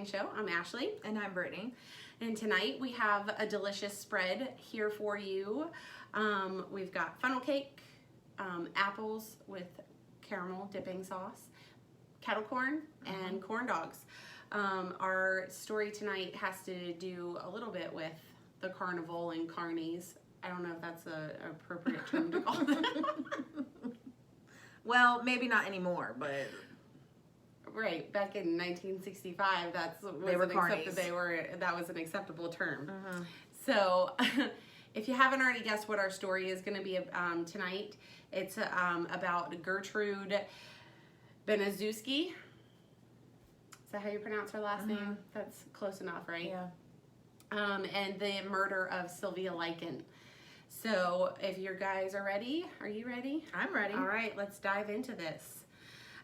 Mukbang show. I'm Ashley. And I'm Brittany. And tonight we have a delicious spread here for you. We've got funnel cake, apples with caramel dipping sauce, kettle corn, and corn dogs. Our story tonight has to do a little bit with the carnival and carnies. I don't know if that's an appropriate term to call them. Well, maybe not anymore, but right, back in 1965, that was an acceptable term. So, if you haven't already guessed what our story is going to be tonight, it's about Gertrude Baniszewski. Is that how you pronounce her last name? That's close enough, right? yeah. And the murder of Sylvia Likens. So, if you guys are ready, are you ready? I'm ready. All right, let's dive into this.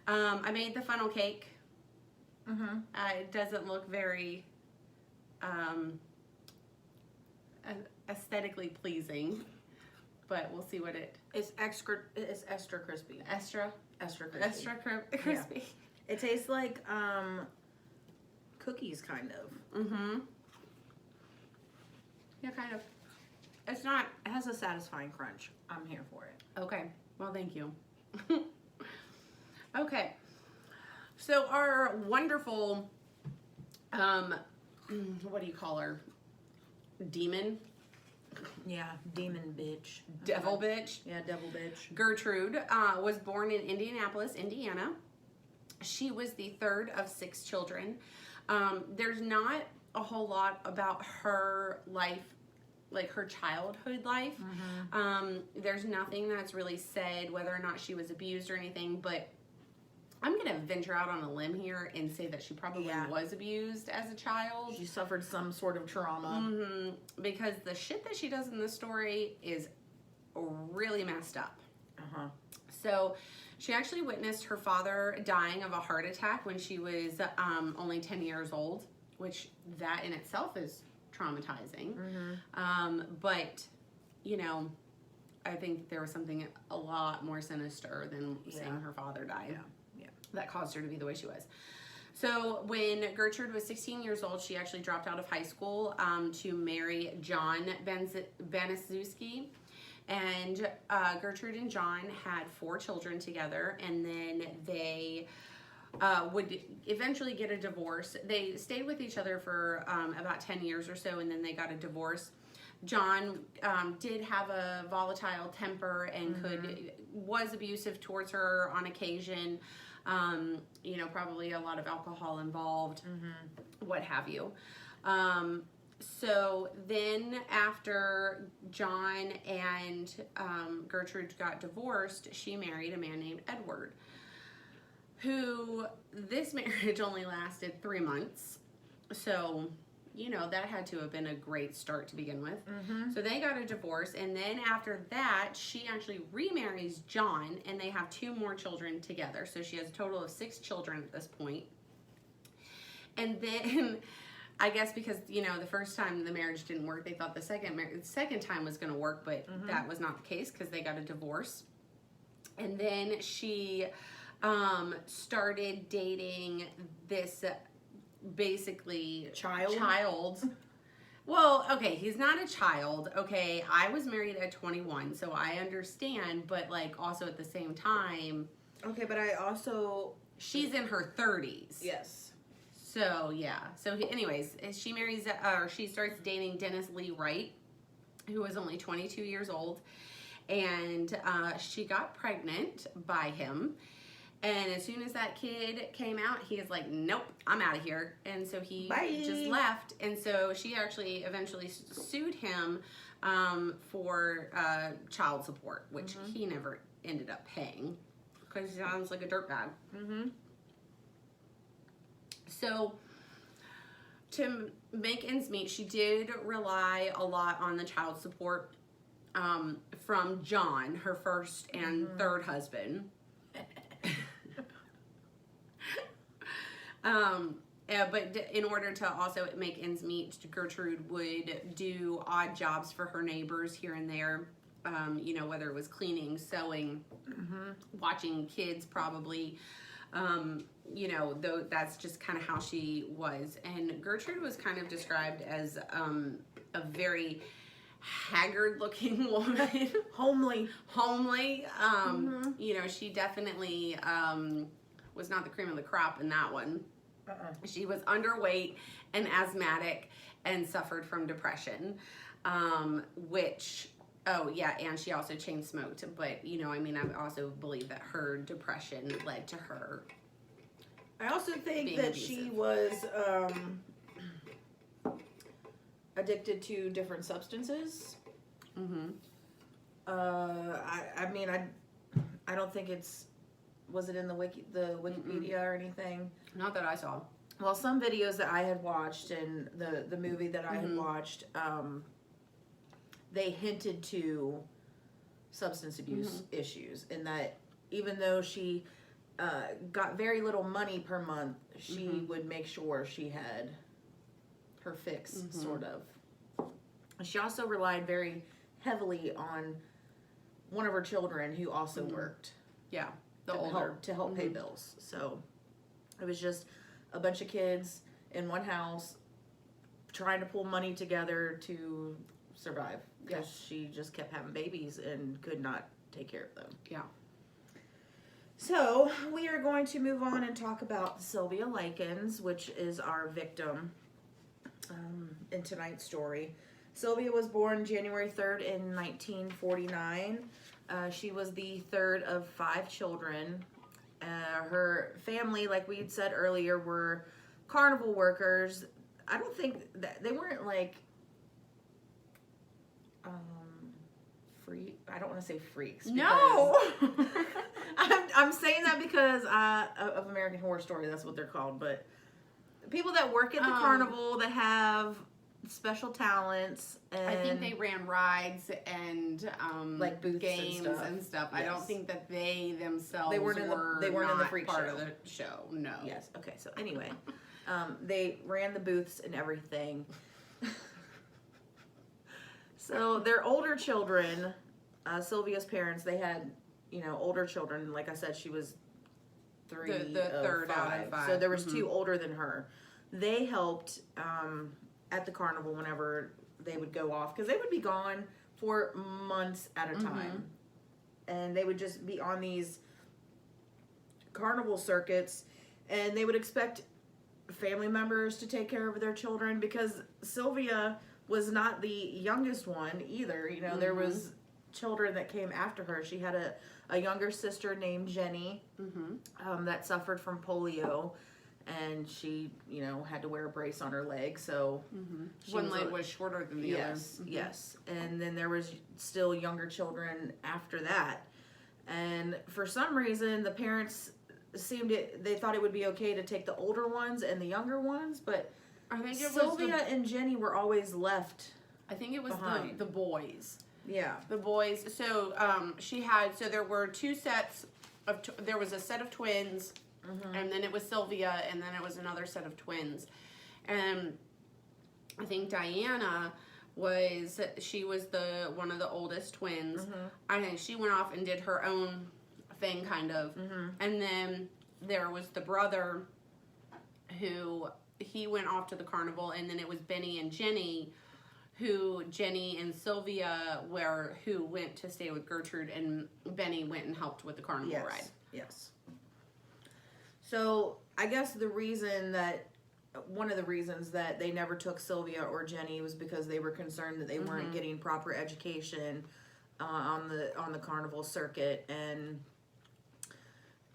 I made the funnel cake. It doesn't look very aesthetically pleasing, but we'll see what it. It's extra crispy. Extra crispy. crispy. Yeah. It tastes like cookies, kind of. Yeah, kind of. It's not. It has a satisfying crunch. I'm here for it. Okay. Well, thank you. Okay. So our wonderful, what do you call her? Demon? Yeah, demon bitch. Devil bitch? Yeah, devil bitch. Gertrude was born in Indianapolis, Indiana. She was the third of 6 children. There's not a whole lot about her life, like her childhood life. There's nothing that's really said whether or not she was abused or anything, but I'm going to venture out on a limb here and say that she probably was abused as a child. She suffered some sort of trauma. Because the shit that she does in this story is really messed up. So she actually witnessed her father dying of a heart attack when she was only 10 years old, which that in itself is traumatizing. But, you know, I think there was something a lot more sinister than seeing her father die. That caused her to be the way she was. So when Gertrude was 16 years old, she actually dropped out of high school to marry John Baniszewski. And Gertrude and John had 4 children together, and then they would eventually get a divorce. They stayed with each other for about 10 years or so, and then they got a divorce. John did have a volatile temper and was abusive towards her on occasion. You know, probably a lot of alcohol involved, what have you. So then after John and Gertrude got divorced, she married a man named Edward, who this marriage only lasted 3 months. So, you know, that had to have been a great start to begin with. So they got a divorce, and then after that, she actually remarries John, and they have 2 more children together. So she has a total of 6 children at this point. And then, I guess because, you know, the first time the marriage didn't work, they thought the second time was going to work, but that was not the case because they got a divorce. And then she started dating this basically child. Well, okay, he's not a child. Okay, I was married at 21, so I understand, but like also at the same time. Okay, but I also... She's in her 30s. Yes. So, yeah. So, anyways, she marries, or she starts dating Dennis Lee Wright, who was only 22 years old, and she got pregnant by him. And as soon as that kid came out, he is like, nope, I'm out of here. And so he just left. And so she actually eventually sued him for child support, which he never ended up paying because he sounds like a dirtbag. So to make ends meet, she did rely a lot on the child support from John, her first and third husband. But in order to also make ends meet, Gertrude would do odd jobs for her neighbors here and there. You know, whether it was cleaning, sewing, watching kids probably. You know, though that's just kind of how she was. And Gertrude was kind of described as a very haggard looking woman. Homely. You know, she definitely was not the cream of the crop in that one. She was underweight and asthmatic and suffered from depression, which, oh yeah, and she also chain smoked. But, you know, I mean, I also believe that her depression led to her. I also think that abusive. she was addicted to different substances. I mean, I don't think was it in the Wikipedia or anything? Not that I saw. Well, some videos that I had watched and the movie that I had watched, they hinted to substance abuse issues, in that even though she got very little money per month, she would make sure she had her fix, sort of. She also relied very heavily on one of her children who also worked. Yeah, to help pay bills. So it was just a bunch of kids in one house trying to pull money together to survive, because she just kept having babies and could not take care of them. Yeah. So we are going to move on and talk about Sylvia Likens, which is our victim in tonight's story. Sylvia was born January 3rd in 1949. She was the third of 5 children. Her family, like we had said earlier, were carnival workers. I don't think that they weren't like I don't want to say freaks. No. I'm saying that because of American Horror Story. That's what they're called. But people that work at the carnival that have special talents, and I think they ran rides and like booths games and stuff. Yes. I don't think that they themselves they weren't in the freak part show. of the show. No. Yes. Okay. So anyway, they ran the booths and everything. So their older children, Sylvia's parents, they had, older children. Like I said, she was the third out of 5. So there was 2 older than her. They helped at the carnival whenever they would go off, because they would be gone for months at a time. And they would just be on these carnival circuits, and they would expect family members to take care of their children, because Sylvia was not the youngest one either. There was children that came after her. She had a younger sister named Jenny that suffered from polio, and she had to wear a brace on her leg. So one leg was shorter than the other. Yes. And then there was still younger children after that, and for some reason the parents they thought it would be okay to take the older ones and the younger ones, but I think it Sylvia and Jenny were always left. I think it was behind. the boys. Yeah. The boys. So there were 2 sets of, there was a set of twins, and then it was Sylvia, and then it was another set of twins. And I think Diana was one of the oldest twins. I think she went off and did her own thing, kind of. And then there was the brother who, he went off to the carnival, and then it was Benny and Jenny, Jenny and Sylvia who went to stay with Gertrude, and Benny went and helped with the carnival ride. Yes. So I guess one of the reasons that they never took Sylvia or Jenny was because they were concerned that they weren't getting proper education on the carnival circuit. And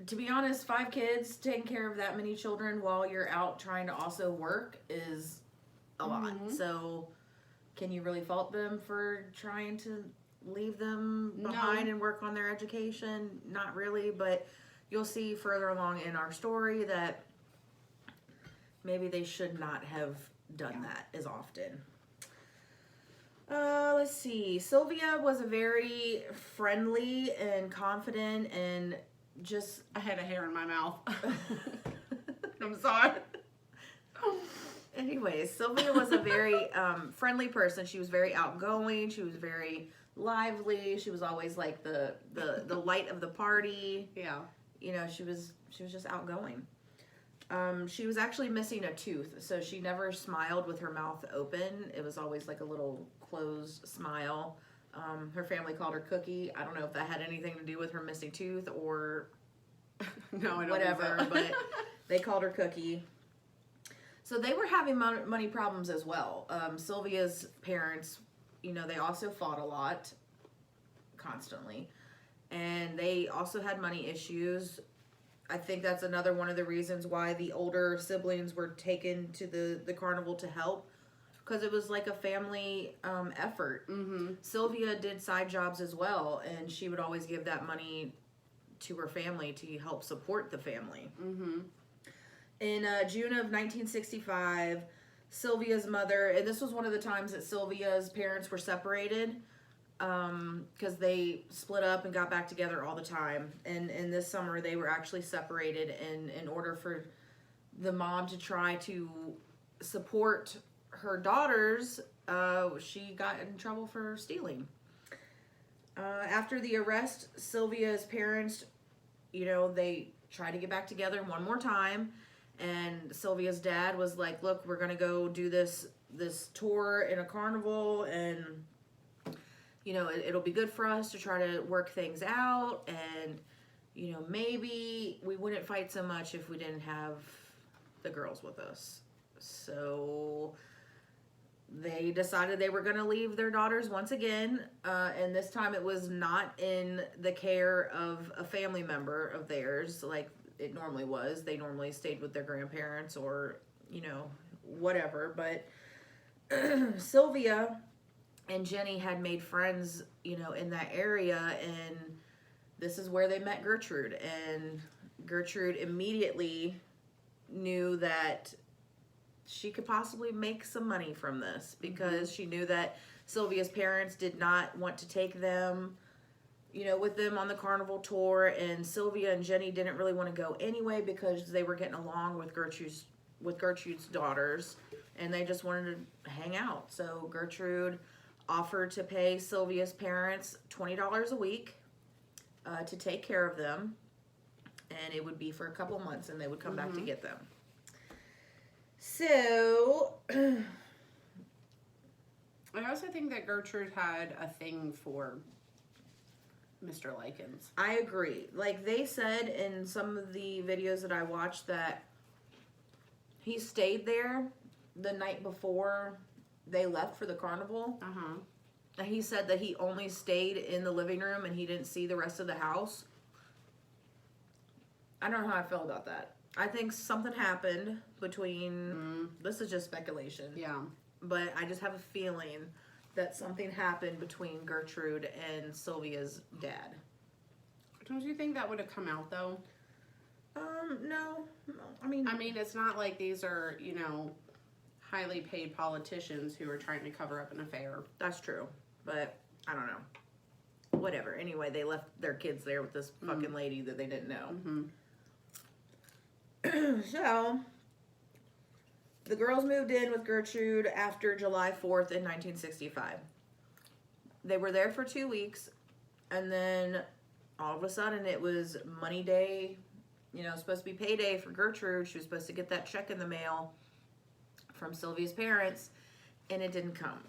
to be honest, 5 kids, taking care of that many children while you're out trying to also work is a lot. So can you really fault them for trying to leave them behind and work on their education? Not really, but you'll see further along in our story that maybe they should not have done that as often. Let's see. Sylvia was a very friendly and confident and just... I had a hair in my mouth. I'm sorry. Anyways, Sylvia was a very friendly person. She was very outgoing. She was very lively. She was always like the light of the party. Yeah. you know, she was just outgoing. She was actually missing a tooth, so she never smiled with her mouth open. It was always like a little closed smile. Her family called her Cookie. I don't know if that had anything to do with her missing tooth or no, I don't whatever, think so. but they called her Cookie. So they were having money problems as well. Sylvia's parents, you know, they also fought a lot, constantly, and they also had money issues. I think that's another one of the reasons why the older siblings were taken to the carnival to help, because it was like a family effort. Mm-hmm. Sylvia did side jobs as well, and she would always give that money to her family to help support the family. Mm-hmm. In June of 1965, Sylvia's mother, and this was one of the times that Sylvia's parents were separated, because they split up and got back together all the time. And this summer they were actually separated, and in order for the mom to try to support her daughters, she got in trouble for stealing. After the arrest, Sylvia's parents, you know, they tried to get back together one more time, and Sylvia's dad was like, look, we're gonna go do this tour in a carnival, and you know, it'll be good for us to try to work things out, and, you know, maybe we wouldn't fight so much if we didn't have the girls with us. So they decided they were going to leave their daughters once again, and this time it was not in the care of a family member of theirs like it normally was. They normally stayed with their grandparents or, you know, whatever, but Sylvia and Jenny had made friends, you know, in that area, and this is where they met Gertrude. And Gertrude immediately knew that she could possibly make some money from this, because she knew that Sylvia's parents did not want to take them, you know, with them on the carnival tour, and Sylvia and Jenny didn't really want to go anyway because they were getting along with Gertrude's daughters, and they just wanted to hang out. So Gertrude offered to pay Sylvia's parents $20 a week to take care of them, and it would be for a couple months, and they would come back to get them. So I also think that Gertrude had a thing for Mr. Likens. I agree. Like they said in some of the videos that I watched that he stayed there the night before they left for the carnival. And he said that he only stayed in the living room and he didn't see the rest of the house. I don't know how I feel about that. I think something happened between, this is just speculation. Yeah. But I just have a feeling that something happened between Gertrude and Sylvia's dad. Don't you think that would have come out though? No. I mean, it's not like these are, you know, highly paid politicians who are trying to cover up an affair. That's true. But I don't know. Whatever. Anyway, they left their kids there with this fucking lady that they didn't know. So, the girls moved in with Gertrude after July 4th in 1965. They were there for 2 weeks, and then all of a sudden it was money day. You know, supposed to be payday for Gertrude. She was supposed to get that check in the mail from Sylvia's parents, and it didn't come.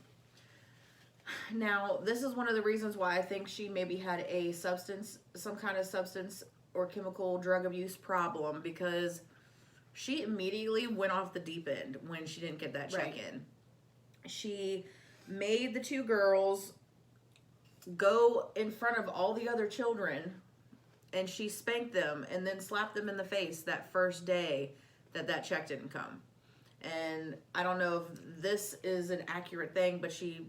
Now, this is one of the reasons why I think she maybe had some kind of substance or chemical drug abuse problem, because she immediately went off the deep end when she didn't get that check in. She made the two girls go in front of all the other children, and she spanked them and then slapped them in the face that first day that check didn't come. And I don't know if this is an accurate thing, but she,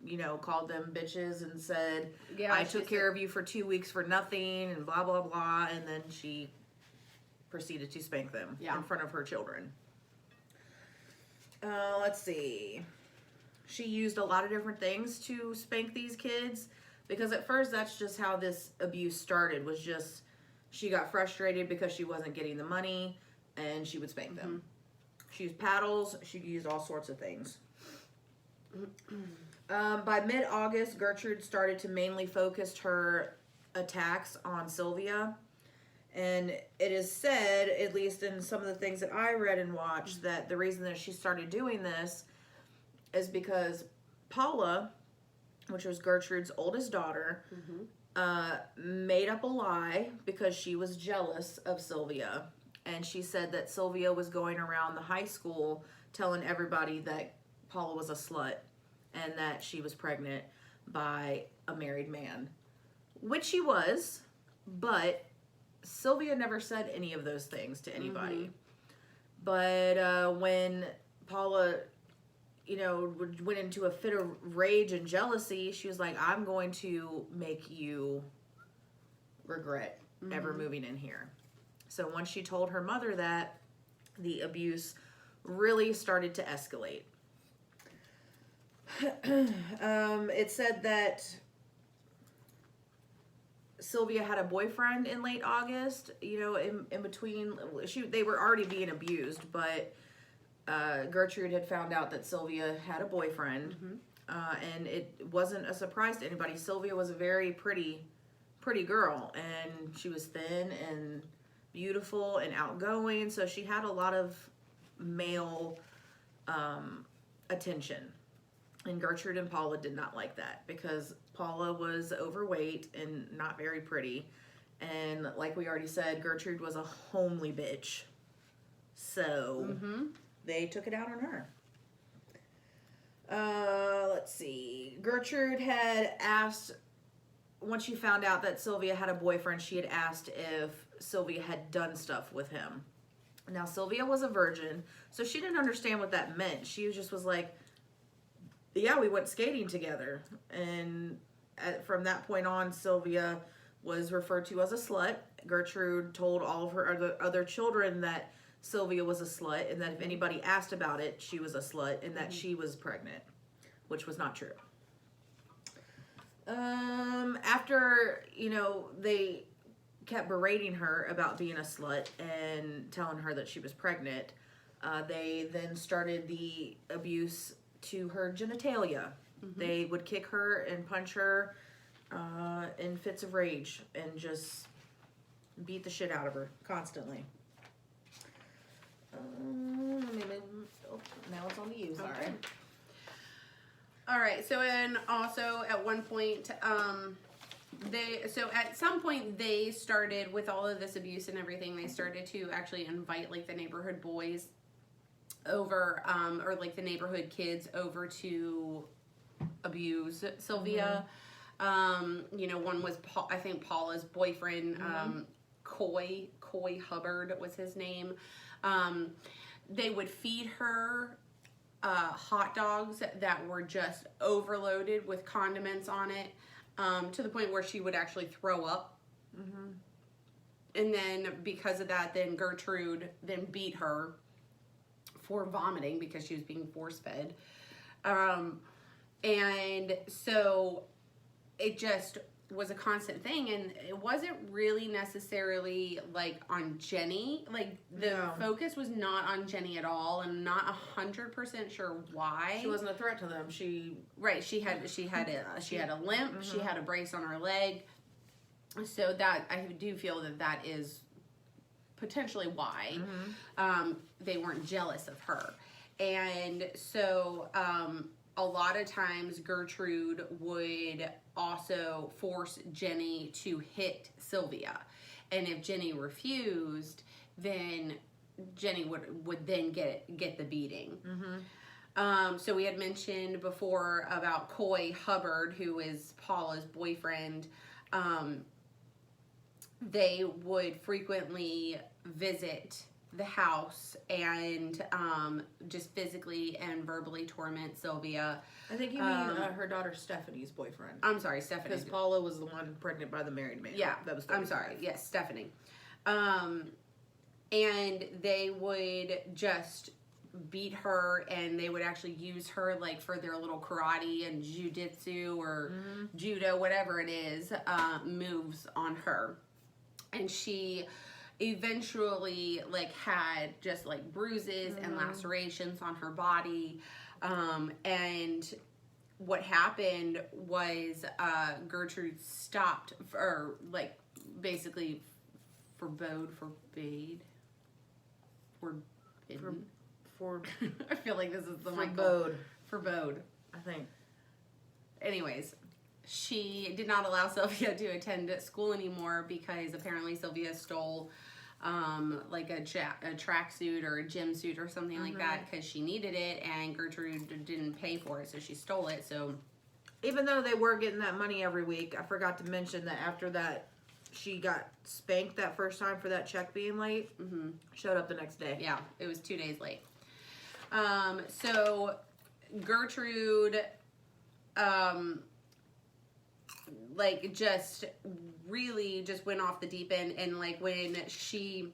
you know, called them bitches and said, I took care of you for 2 weeks for nothing and blah, blah, blah. And then she proceeded to spank them in front of her children. Let's see. She used a lot of different things to spank these kids, because at first that's just how this abuse started, was just she got frustrated because she wasn't getting the money and she would spank them. She used paddles. She used all sorts of things. By mid-August, Gertrude started to mainly focus her attacks on Sylvia, And it is said, at least in some of the things that I read and watched, that the reason that she started doing this is because Paula, which was Gertrude's oldest daughter, made up a lie because she was jealous of Sylvia. And she said that Sylvia was going around the high school telling everybody that Paula was a slut and that she was pregnant by a married man, which she was, but Sylvia never said any of those things to anybody. But when Paula, went into a fit of rage and jealousy, she was like, I'm going to make you regret ever moving in here. So once she told her mother that, the abuse really started to escalate. It said that Sylvia had a boyfriend in late August, in between. They were already being abused, but Gertrude had found out that Sylvia had a boyfriend, and it wasn't a surprise to anybody. Sylvia was a very pretty girl, and she was thin and beautiful and outgoing, so she had a lot of male attention. And Gertrude and Paula did not like that because Paula was overweight and not very pretty. And like we already said, Gertrude was a homely bitch. So they took it out on her. Let's see. Gertrude had asked, once she found out that Sylvia had a boyfriend, she had asked if Sylvia had done stuff with him. Now, Sylvia was a virgin, so she didn't understand what that meant. She just was like, yeah, we went skating together. And from that point on, Sylvia was referred to as a slut. Gertrude told all of her other children that Sylvia was a slut, and that if anybody asked about it, she was a slut, and that she was pregnant, which was not true. After, they kept berating her about being a slut and telling her that she was pregnant, they then started the abuse to her genitalia. They would kick her and punch her in fits of rage and just beat the shit out of her constantly. Now it's on to you, sorry. Okay. All right, so and also at one point, at some point they started, with all of this abuse and everything, they started to actually invite like the neighborhood boys over, or like the neighborhood kids over to abuse Sylvia. One was I think Paula's boyfriend, Coy Hubbard was his name. They would feed her hot dogs that were just overloaded with condiments on it, to the point where she would actually throw up. And then because of that, then Gertrude then beat her for vomiting because she was being force-fed. And so it just was a constant thing, and it wasn't really necessarily like on Jenny. Like the focus was not on Jenny at all, and not 100% sure why. She wasn't a threat to them. She had a limp. She had a brace on her leg. So that I do feel that is potentially why they weren't jealous of her. And so a lot of times Gertrude would also force Jenny to hit Sylvia. And if Jenny refused, then Jenny would then get the beating. So we had mentioned before about Coy Hubbard, who is Paula's boyfriend. They would frequently visit the house and just physically and verbally torment Sylvia. I think you mean her daughter Stephanie's boyfriend. I'm sorry, Stephanie. Because Paula was the one pregnant by the married man. Yeah, that was. I'm sorry. Yes, Stephanie. And they would just beat her, and they would actually use her like for their little karate and jujitsu or judo, whatever it is, moves on her. And she eventually like had just like bruises and lacerations on her body. And what happened was Gertrude stopped, or like basically forbade. Forbidden. For I feel like this is the Forbode. I think. Anyways, she did not allow Sylvia to attend school anymore because apparently Sylvia stole like a tracksuit or a gym suit or something like that because she needed it, and Gertrude didn't pay for it, so she stole it. So even though they were getting that money every week, I forgot to mention that after that she got spanked that first time for that check being late. Showed up the next day. Yeah, it was 2 days late. So Gertrude like just really just went off the deep end, and like when she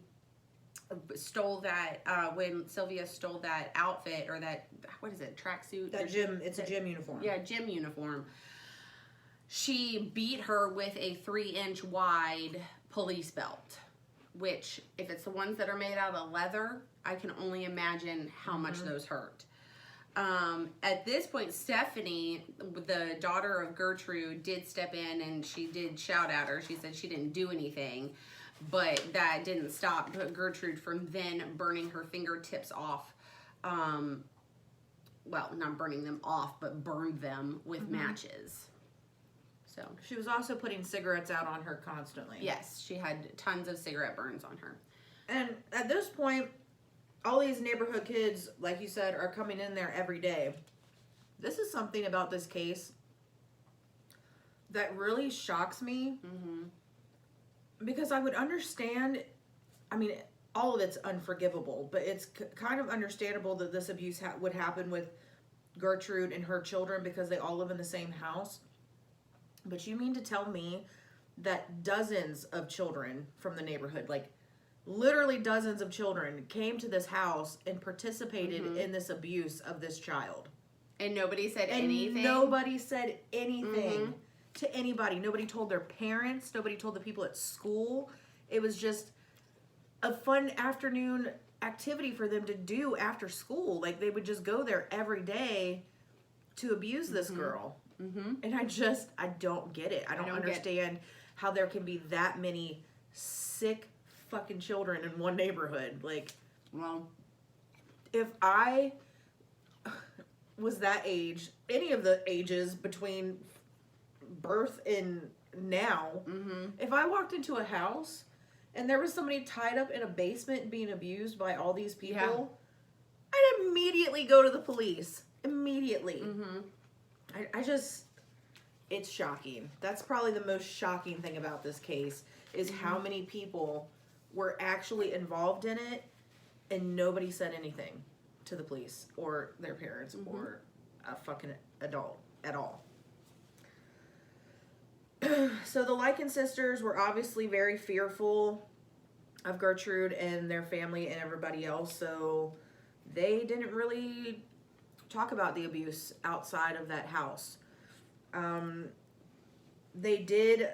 stole that when Sylvia stole that outfit, or that, what is it, tracksuit, that gym, it's a gym uniform. Yeah, gym uniform. She beat her with a 3-inch wide police belt, which if it's the ones that are made out of leather, I can only imagine how much those hurt. At this point, Stephanie, the daughter of Gertrude, did step in and she did shout at her. She said she didn't do anything, but that didn't stop Gertrude from then burning her fingertips off. Well, not burning them off, but burned them with matches. So she was also putting cigarettes out on her constantly. Yes, she had tons of cigarette burns on her. And at this point, all these neighborhood kids, like you said, are coming in there every day. This is something about this case that really shocks me. Because I would understand, I mean, all of it's unforgivable, but it's kind of understandable that this abuse would happen with Gertrude and her children because they all live in the same house. But you mean to tell me that dozens of children from the neighborhood, like literally dozens of children, came to this house and participated in this abuse of this child? And nobody said anything? Nobody said anything to anybody. Nobody told their parents. Nobody told the people at school. It was just a fun afternoon activity for them to do after school. Like, they would just go there every day to abuse this girl. And I don't get it. I don't understand how there can be that many sick fucking children in one neighborhood. Like, well, if I was that age, any of the ages between birth and now, if I walked into a house and there was somebody tied up in a basement being abused by all these people, I'd immediately go to the police. Immediately. I just, it's shocking. That's probably the most shocking thing about this case, is how many people were actually involved in it and nobody said anything to the police or their parents or a fucking adult at all. So the Likens sisters were obviously very fearful of Gertrude and their family and everybody else, so they didn't really talk about the abuse outside of that house. They did,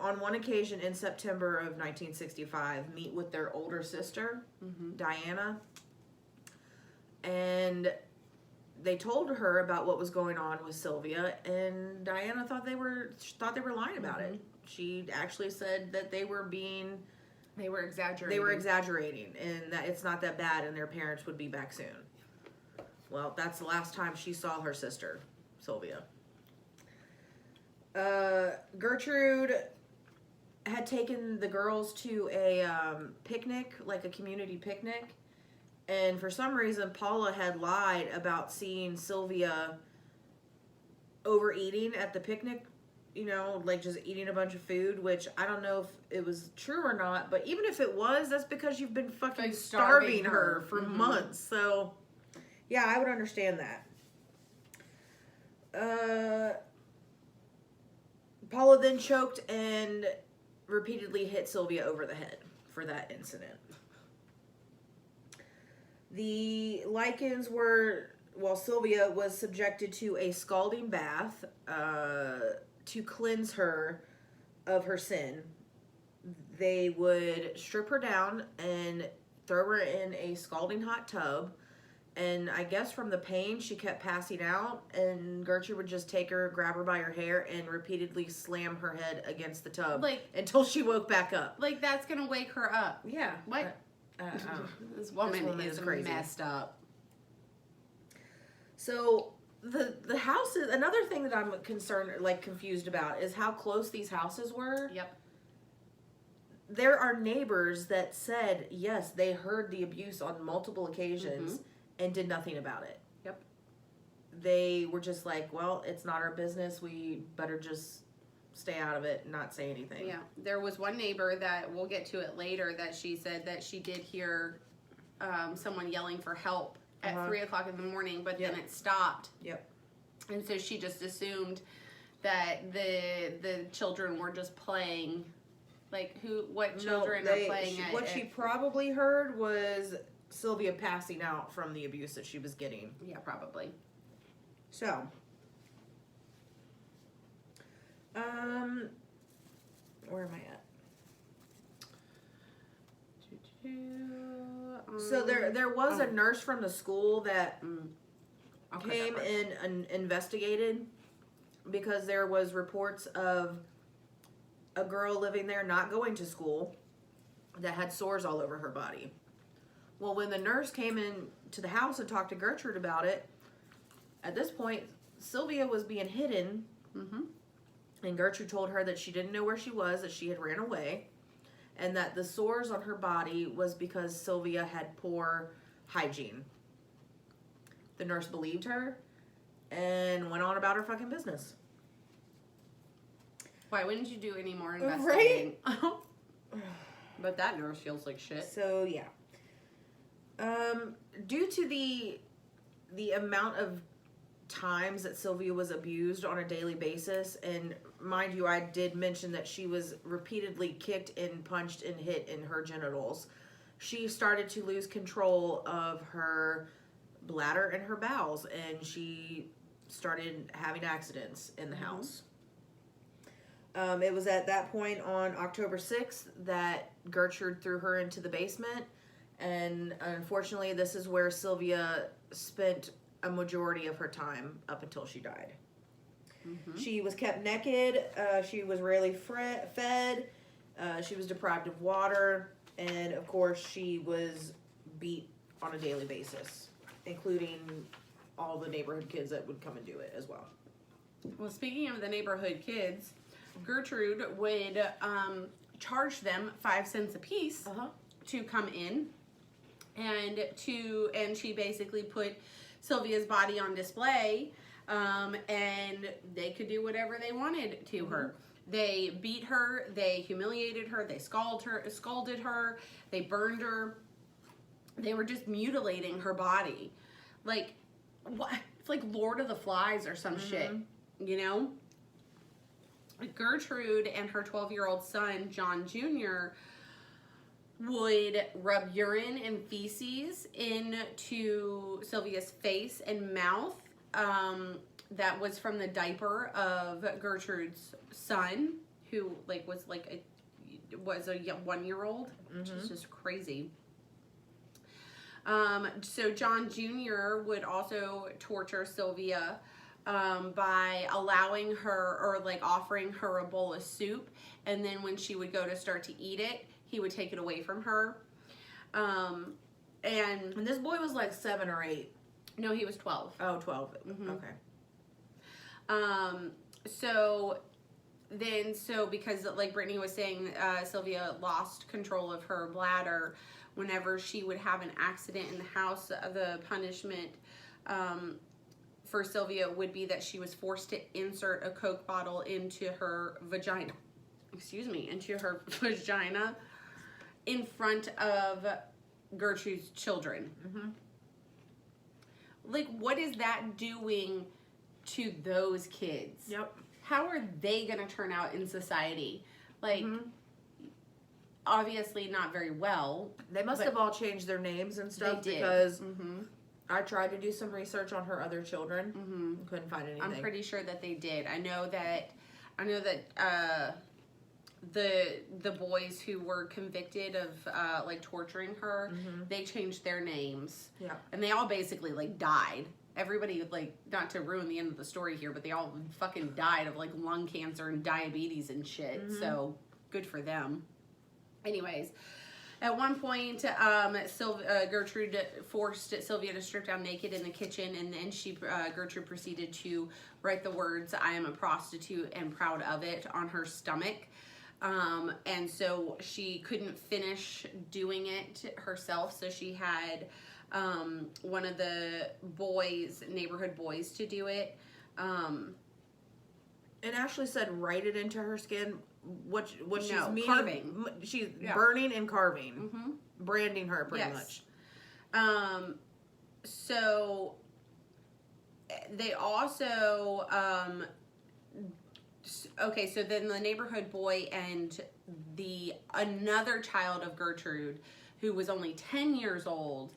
on one occasion in September of 1965, meet with their older sister, Diana, and they told her about what was going on with Sylvia, and Diana thought they were lying about it. She actually said that they were exaggerating. They were exaggerating, and that it's not that bad, and their parents would be back soon. Well, that's the last time she saw her sister, Sylvia. Gertrude had taken the girls to a picnic, like a community picnic. And for some reason, Paula had lied about seeing Sylvia overeating at the picnic, you know, like just eating a bunch of food, which I don't know if it was true or not. But even if it was, that's because you've been fucking starving her for months. So, yeah, I would understand that. Paula then choked and repeatedly hit Sylvia over the head for that incident. The Likens Sylvia was subjected to a scalding bath to cleanse her of her sin. They would strip her down and throw her in a scalding hot tub, And I guess from the pain, she kept passing out, and Gertrude would just take her, grab her by her hair, and repeatedly slam her head against the tub until she woke back up. Like, that's gonna wake her up. Yeah. What? This woman is crazy. Messed up. So the houses, another thing that I'm confused about is how close these houses were. Yep. There are neighbors that said, yes, they heard the abuse on multiple occasions and did nothing about it. Yep. They were just like, well, it's not our business. We better just stay out of it and not say anything. Yeah. There was one neighbor that, we'll get to it later, that she said that she did hear someone yelling for help at 3 o'clock in the morning, but then it stopped. Yep. And so she just assumed that the children were just playing. Like, what children are playing what she probably heard was Sylvia passing out from the abuse that she was getting. Yeah, probably. So, where am I at? So there was a nurse from the school that came in and investigated because there was reports of a girl living there not going to school that had sores all over her body. Well, when the nurse came in to the house and talked to Gertrude about it, at this point, Sylvia was being hidden. And Gertrude told her that she didn't know where she was, that she had ran away, and that the sores on her body was because Sylvia had poor hygiene. The nurse believed her and went on about her fucking business. Why wouldn't you do any more investigating? Right? But that nurse feels like shit. So, yeah. Due to the amount of times that Sylvia was abused on a daily basis, and mind you, I did mention that she was repeatedly kicked and punched and hit in her genitals, she started to lose control of her bladder and her bowels, and she started having accidents in the house. It was at that point on October 6th that Gertrude threw her into the basement, and unfortunately this is where Sylvia spent a majority of her time up until she died. She was kept naked, she was rarely fed, she was deprived of water, and of course she was beat on a daily basis, including all the neighborhood kids that would come and do it as well. Well, speaking of the neighborhood kids, Gertrude would charge them 5 cents a piece to come in, and she basically put Sylvia's body on display, and they could do whatever they wanted to her. They beat her, they humiliated her, they scalded her, they burned her. They were just mutilating her body, like what? It's like Lord of the Flies or some shit, you know. Gertrude and her 12-year-old son, John Jr., would rub urine and feces into Sylvia's face and mouth. That was from the diaper of Gertrude's son, who was a 1-year-old, which is just crazy. So John Jr. would also torture Sylvia by allowing her, or offering her a bowl of soup, and then when she would go to start to eat it, he would take it away from her. And this boy was like 7 or 8. No, he was 12. Oh, 12. Okay. So because like Brittany was saying, Sylvia lost control of her bladder. Whenever she would have an accident in the house, the punishment for Sylvia would be that she was forced to insert a Coke bottle into her vagina. Into her vagina in front of Gertrude's children. Like, what is that doing to those kids? Yep. How are they going to turn out in society? Like, obviously not very well. They must have all changed their names and stuff. They did. Because I tried to do some research on her other children. Couldn't find anything. I'm pretty sure that they did. I know that the boys who were convicted of like torturing her, they changed their names. Yeah. And they all basically like died. Everybody, like, not to ruin the end of the story here, but they all fucking died of like lung cancer and diabetes and shit. So good for them. Anyways, at one point, Gertrude forced Sylvia to strip down naked in the kitchen, and then Gertrude proceeded to write the words, "I am a prostitute and proud of it," on her stomach. And so she couldn't finish doing it herself, so she had one of the neighborhood boys, to do it. And Ashley said, write it into her skin. What she's meaning, carving. She's burning and carving, branding her pretty much. So they also okay. So then the neighborhood boy and another child of Gertrude, who was only 10 years old,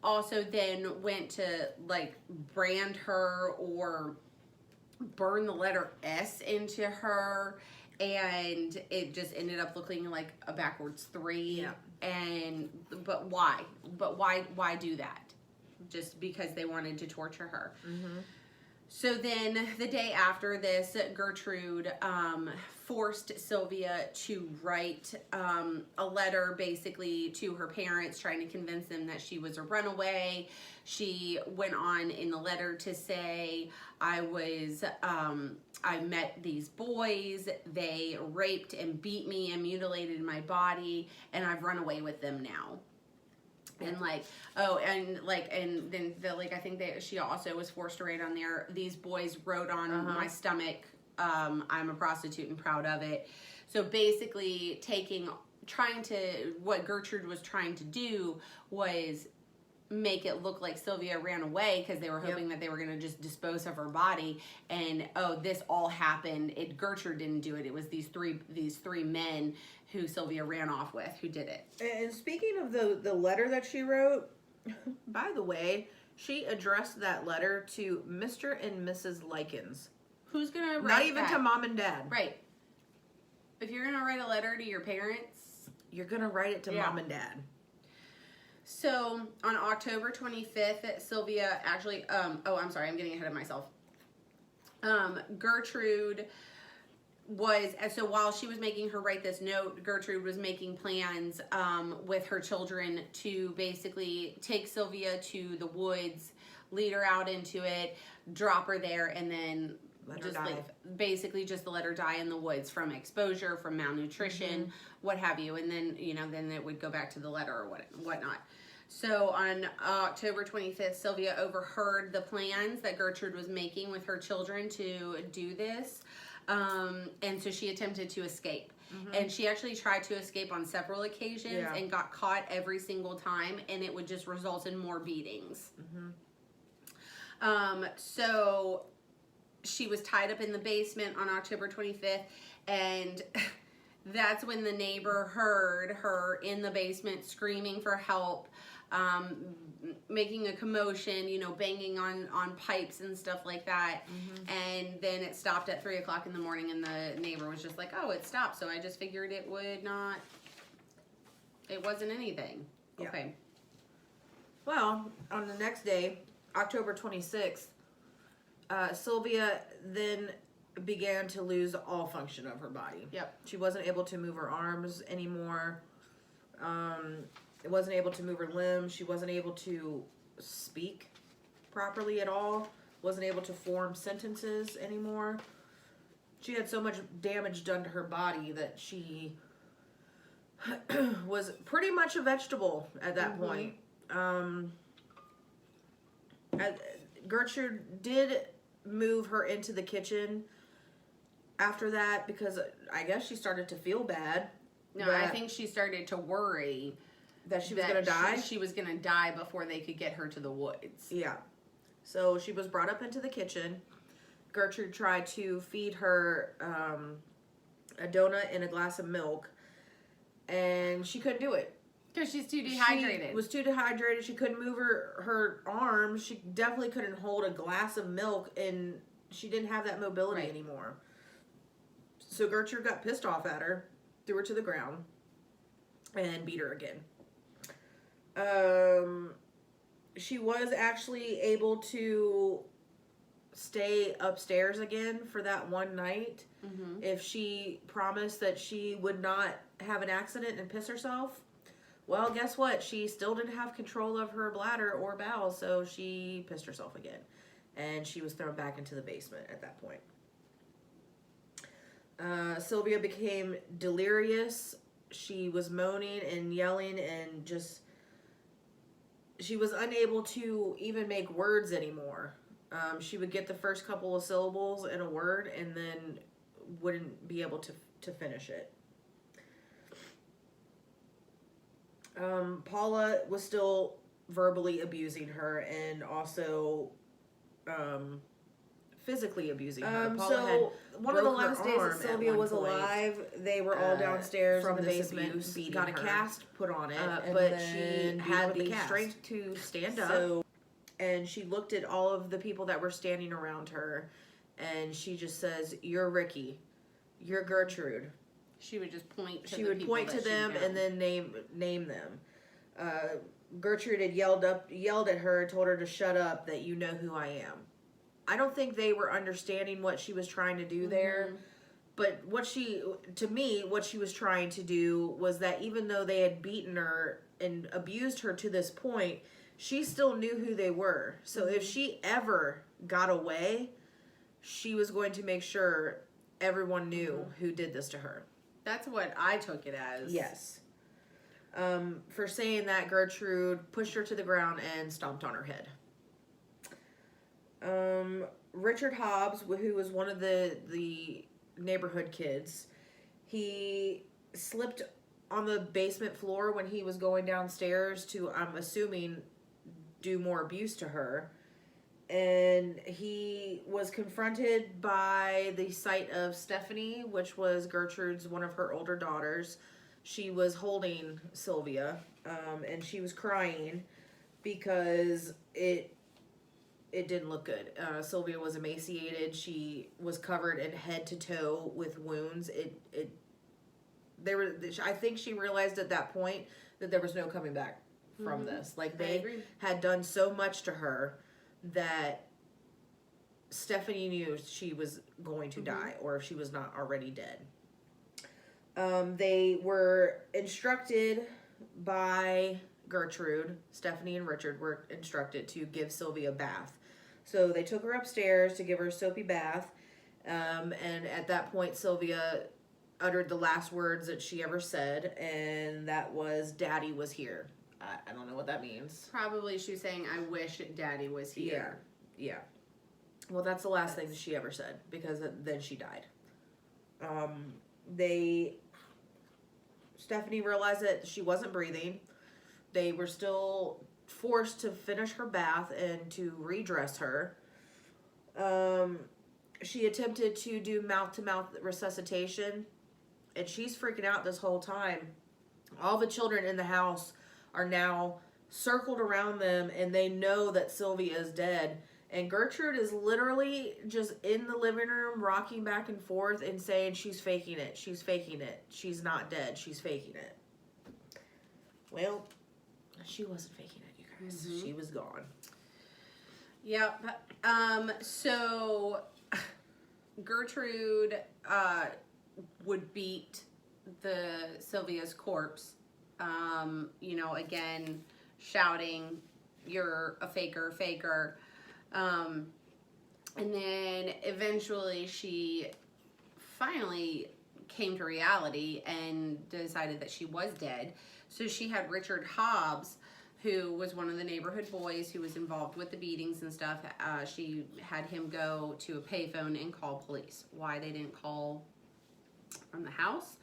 also then went to like brand her or burn the letter S into her, and it just ended up looking like a backwards 3. But why do that? Just because they wanted to torture her. So then the day after this, Gertrude forced Sylvia to write a letter basically to her parents, trying to convince them that she was a runaway. She went on in the letter to say, I met these boys, they raped and beat me and mutilated my body, and I've run away with them now. And like, and then I think she also was forced to write on there, these boys wrote on my stomach, I'm a prostitute and proud of it. So basically what Gertrude was trying to do was make it look like Sylvia ran away, because they were hoping that they were going to just dispose of her body, and this all happened. Gertrude didn't do it. It was these three men who Sylvia ran off with who did it. And speaking of the letter that she wrote, by the way, she addressed that letter to Mr. and Mrs. Likens. Who's gonna write Not even that? to mom and dad. Right. If you're gonna write a letter to your parents, you're gonna write it to mom and dad. So on October 25th, Sylvia actually, I'm sorry, I'm getting ahead of myself. Gertrude so while she was making her write this note, Gertrude was making plans with her children to basically take Sylvia to the woods, lead her out into it, drop her there, and then just leave. Basically just to let her die in the woods from exposure, from malnutrition, what have you. And then, then it would go back to the letter or whatnot. So on October 25th, Sylvia overheard the plans that Gertrude was making with her children to do this. And so she attempted to escape. And she actually tried to escape on several occasions and got caught every single time, and it would just result in more beatings. So she was tied up in the basement on October 25th, and that's when the neighbor heard her in the basement screaming for help, making a commotion, banging on pipes and stuff like that. And then it stopped at 3 o'clock in the morning, and the neighbor was just like, oh, it stopped. So I just figured it wasn't anything. Yeah. Okay. Well, on the next day, October 26th, Sylvia then began to lose all function of her body. Yep. She wasn't able to move her arms anymore. Wasn't able to move her limbs. She wasn't able to speak properly at all. Wasn't able to form sentences anymore. She had so much damage done to her body that she was pretty much a vegetable at that point. Gertrude did move her into the kitchen after that, because I guess she started to feel bad. No, I think she started to worry that she was going to die. She was going to die before they could get her to the woods. Yeah. So she was brought up into the kitchen. Gertrude tried to feed her a donut and a glass of milk, and she couldn't do it. Because she's too dehydrated. She was too dehydrated. She couldn't move her arms. She definitely couldn't hold a glass of milk, and she didn't have that mobility anymore. So Gertrude got pissed off at her, threw her to the ground, and beat her again. She was actually able to stay upstairs again for that one night. If she promised that she would not have an accident and piss herself. Well, guess what? She still didn't have control of her bladder or bowels, so she pissed herself again. And she was thrown back into the basement at that point. Sylvia became delirious. She was moaning and yelling and just... She was unable to even make words anymore. She would get the first couple of syllables in a word and then wouldn't be able to finish it. Paula was still verbally abusing her and also physically abusing her. Paula one of the last days that Sylvia was alive, they were all downstairs in the basement, got a cast put on it, but she had the strength to stand up. And she looked at all of the people that were standing around her, and she just says, "You're Ricky, you're Gertrude." She would just point to She would point to them and then name them. Gertrude had yelled at her, told her to shut up, that you know who I am. I don't think they were understanding what she was trying to do there. But what she was trying to do was that even though they had beaten her and abused her to this point, she still knew who they were. So if she ever got away, she was going to make sure everyone knew who did this to her. That's what I took it as. Yes. For saying that, Gertrude pushed her to the ground and stomped on her head. Richard Hobbs, who was one of the neighborhood kids, he slipped on the basement floor when he was going downstairs to, I'm assuming, do more abuse to her. And he was confronted by the sight of Stephanie, which was Gertrude's, one of her older daughters. She was holding Sylvia, and she was crying because it didn't look good. Sylvia was emaciated. She was covered in head to toe with wounds. I think she realized at that point that there was no coming back from this. Like, they had done so much to her that Stephanie knew she was going to die, or if she was not already dead. They were instructed by Gertrude, Stephanie and Richard were instructed to give Sylvia a bath. So they took her upstairs to give her a soapy bath. And at that point, Sylvia uttered the last words that she ever said, and that was, "Daddy was here." I don't know what that means. Probably she was saying, "I wish Daddy was here." Yeah. Well, that's the last thing that she ever said, because then she died. Stephanie realized that she wasn't breathing. They were still forced to finish her bath and to redress her. She attempted to do mouth-to-mouth resuscitation, and she's freaking out this whole time. All the children in the house are now circled around them, and they know that Sylvia is dead. And Gertrude is literally just in the living room, rocking back and forth and saying she's faking it. She's faking it. She's not dead. She's faking it. Well, she wasn't faking it, you guys. She was gone. Yep. So Gertrude would beat Sylvia's corpse. Again, shouting, "You're a faker." And then eventually she finally came to reality and decided that she was dead. So she had Richard Hobbs, who was one of the neighborhood boys who was involved with the beatings and stuff. She had him go to a payphone and call police. Why they didn't call from the house?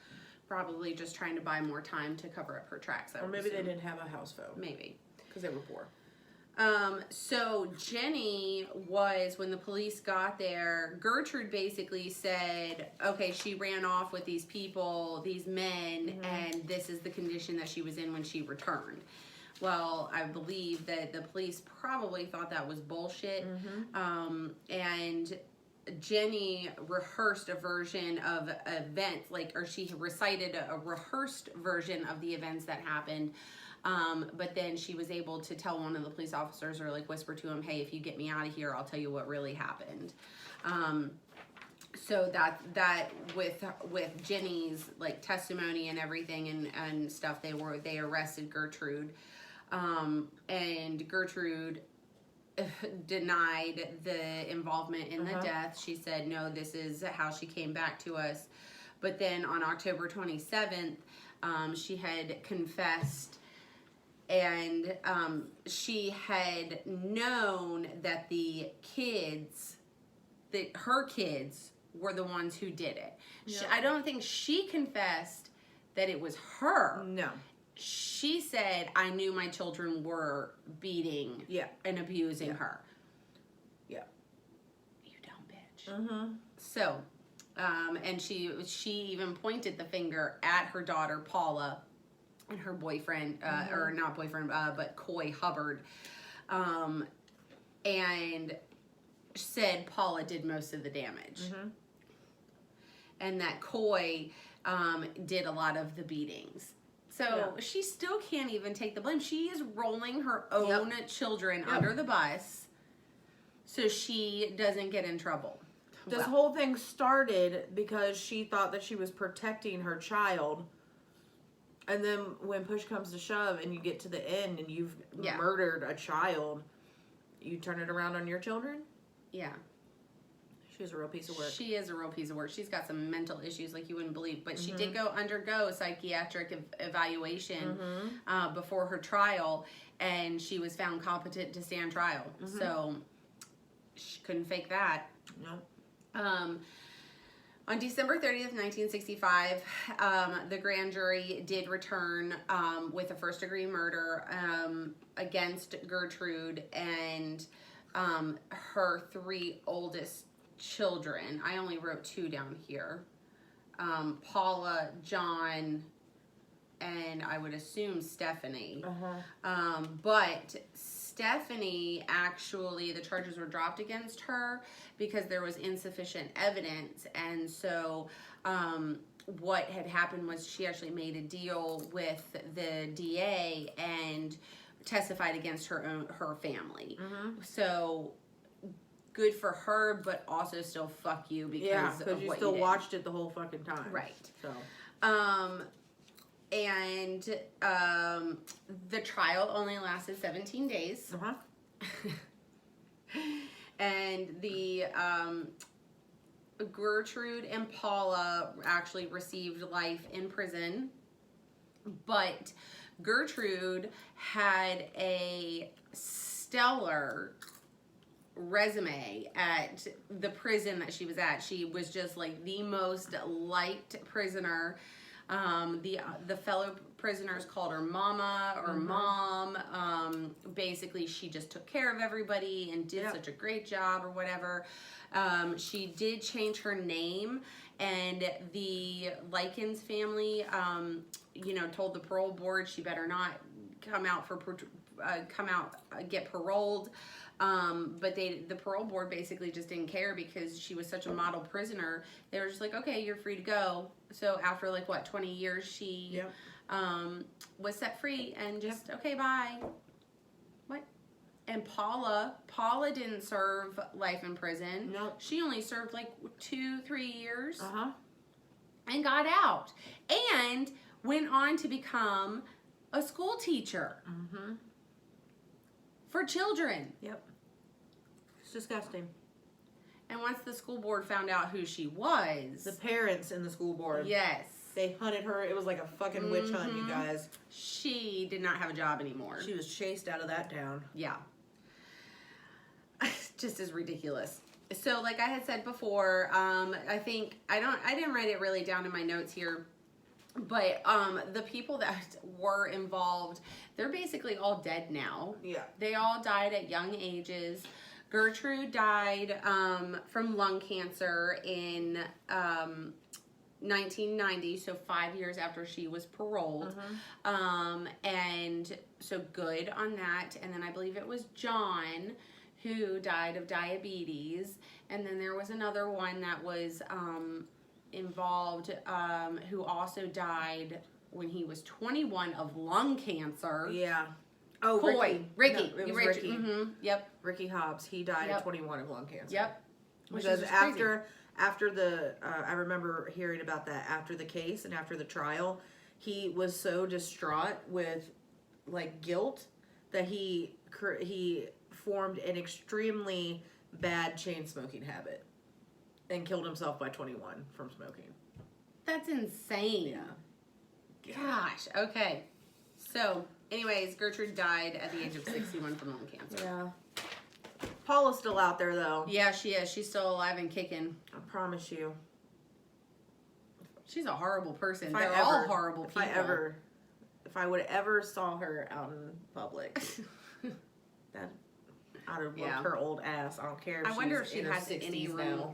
Probably just trying to buy more time to cover up her tracks. Or maybe they didn't have a house phone. Maybe. Because they were poor. So Jenny was, when the police got there, Gertrude basically said, okay, she ran off with these people, these men, and this is the condition that she was in when she returned. Well, I believe that the police probably thought that was bullshit. And Jenny rehearsed a version of events, or she recited a rehearsed version of the events that happened. But then she was able to tell one of the police officers, or whisper to him, hey, if you get me out of here, I'll tell you what really happened. So that with Jenny's testimony and everything and stuff, they arrested Gertrude. And Gertrude denied the involvement in the death. She said, no, this is how she came back to us. But then on October 27th, she had confessed, and she had known that her kids were the ones who did it. Yep. I don't think she confessed that it was her. No. She said, I knew my children were beating and abusing her. Yeah. You dumb bitch. So, and she even pointed the finger at her daughter, Paula, and her boyfriend, or not boyfriend, but Coy Hubbard, and said Paula did most of the damage. And that Coy did a lot of the beatings. So she still can't even take the blame. She is rolling her own children under the bus so she doesn't get in trouble. This whole thing started because she thought that she was protecting her child. And then when push comes to shove and you get to the end and you've murdered a child, you turn it around on your children? Yeah. She's a real piece of work. She is a real piece of work. She's got some mental issues like you wouldn't believe. But she did undergo psychiatric evaluation before her trial, and she was found competent to stand trial. So she couldn't fake that. No. On December 30th, 1965, the grand jury did return with a first-degree murder against Gertrude and her 3 oldest children. I only wrote 2 down here. Paula, John, and I would assume Stephanie. But Stephanie, actually, the charges were dropped against her because there was insufficient evidence. And so what had happened was she actually made a deal with the DA and testified against her family. So good for her, but also still fuck you because of you what still you did. watched it the whole fucking time. Right. So and the trial only lasted 17 days. And the Gertrude and Paula actually received life in prison, but Gertrude had a stellar resume at the prison that she was at. She was just the most liked prisoner. The fellow prisoners called her mama or mom. Basically, she just took care of everybody and did such a great job or whatever. She did change her name, and the Likens family, told the parole board she better not get paroled. But the parole board basically just didn't care because she was such a model prisoner. They were just like, okay, you're free to go. So after 20 years, she was set free and just, okay, bye. What? And Paula didn't serve life in prison. Nope. She only served 2-3 years. And got out. And went on to become a school teacher. For children. Yep. It's disgusting. And once the school board found out who she was... The parents in the school board. Yes. They hunted her. It was like a fucking witch hunt, you guys. She did not have a job anymore. She was chased out of that town. Yeah. Just as ridiculous. So, like I had said before, I didn't write it really down in my notes here, but the people that were involved, they're basically all dead now. Yeah. They all died at young ages. Gertrude died from lung cancer in 1990, so 5 years after she was paroled. And so good on that. And then I believe it was John who died of diabetes. And then there was another one that was involved who also died when he was 21 of lung cancer. Yeah. Oh, Ricky. No, it was Ricky. Ricky. Mm-hmm. Yep. Ricky Hobbs. He died at 21 of lung cancer. Yep. Because after the, I remember hearing about that after the case and after the trial, he was so distraught with like guilt that he formed an extremely bad chain smoking habit and killed himself by 21 from smoking. That's insane. Yeah. Gosh. Okay. So, anyways, Gertrude died at the age of 61 from lung cancer. Yeah. Paula's still out there though. Yeah, she is. She's still alive and kicking. I promise you. She's a horrible person. They're all horrible people. If I would ever saw her out in public, that I'd have looked her old ass. I don't care if I wonder if she's she in her has 60s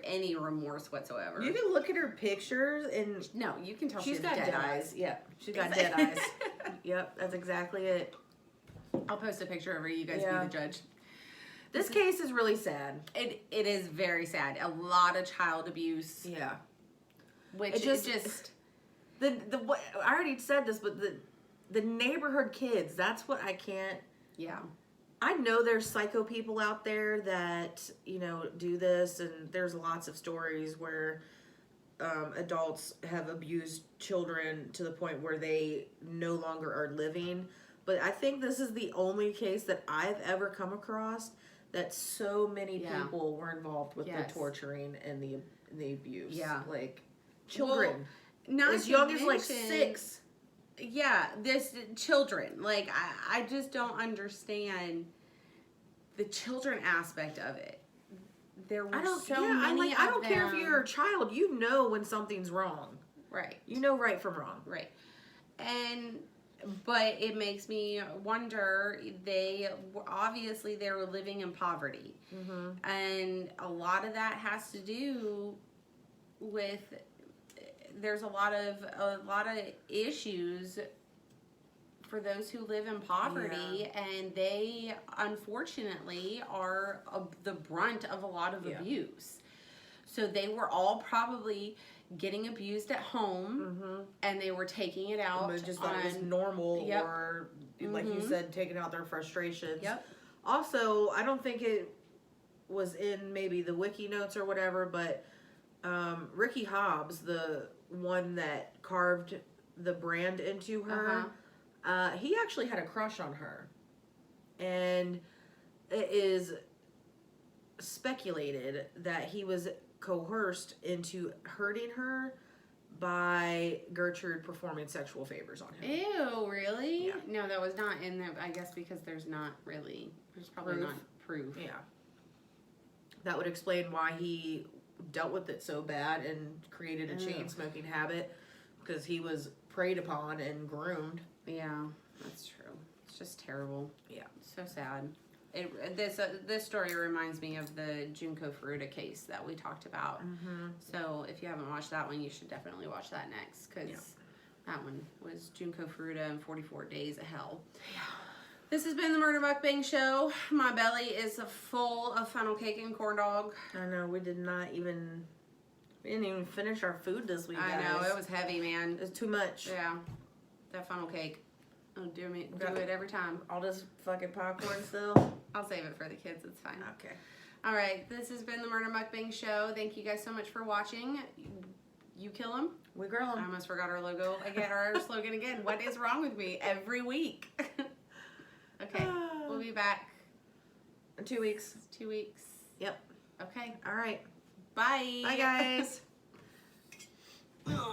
any remorse whatsoever. You can look at her pictures and no, you can tell she's got dead eyes. Yeah, she's got dead eyes. Yep, that's exactly it. I'll post a picture of her. You guys be the judge. This case is really sad. It is very sad. A lot of child abuse. Yeah. Which it just I already said this, but the neighborhood kids, that's what I can't. Yeah. I know there's psycho people out there that, you know, do this, and there's lots of stories where adults have abused children to the point where they no longer are living. But I think this is the only case that I've ever come across that so many people were involved with the torturing and the abuse. Yeah. Like, children. Well, not as young as like 6. Yeah, this children. Like, I just don't understand the children aspect of it. There were many of them. I don't care if you're a child. You know when something's wrong. Right. You know right from wrong. Right. But it makes me wonder, they were living in poverty. Mm-hmm. And a lot of that has to do with, there's a lot of issues for those who live in poverty, and they unfortunately are the brunt of a lot of abuse. So they were all probably getting abused at home, and they were taking it out. They just thought it was normal, or like you said, taking out their frustrations. Yep. Also, I don't think it was in maybe the wiki notes or whatever, but Ricky Hobbs, the one that carved the brand into her, he actually had a crush on her, and it is speculated that he was coerced into hurting her by Gertrude performing sexual favors on him. Ew, really? Yeah. No, that was not in there, I guess, because there's probably not proof. Yeah. That would explain why he dealt with it so bad and created a chain smoking habit, because he was preyed upon and groomed. Yeah, that's true. It's just terrible. Yeah. So sad. This story reminds me of the Junko Furuta case that we talked about. Mm-hmm. So if you haven't watched that one, you should definitely watch that next, because that one was Junko Furuta and 44 Days of Hell. Yeah. This has been the Murder Mukbang Show. My belly is full of funnel cake and corn dog. I know, we didn't even finish our food this week, guys. I know, it was heavy, man. It's too much. Yeah, that funnel cake. Oh, do it every time. All this fucking popcorn still? I'll save it for the kids. It's fine. Okay. All right. This has been the Murder Mukbang Show. Thank you guys so much for watching. You kill them. We grill them. I almost forgot our logo again, our slogan again. What is wrong with me? Every week. Okay. We'll be back. In 2 weeks. 2 weeks. Yep. Okay. All right. Bye. Bye, guys.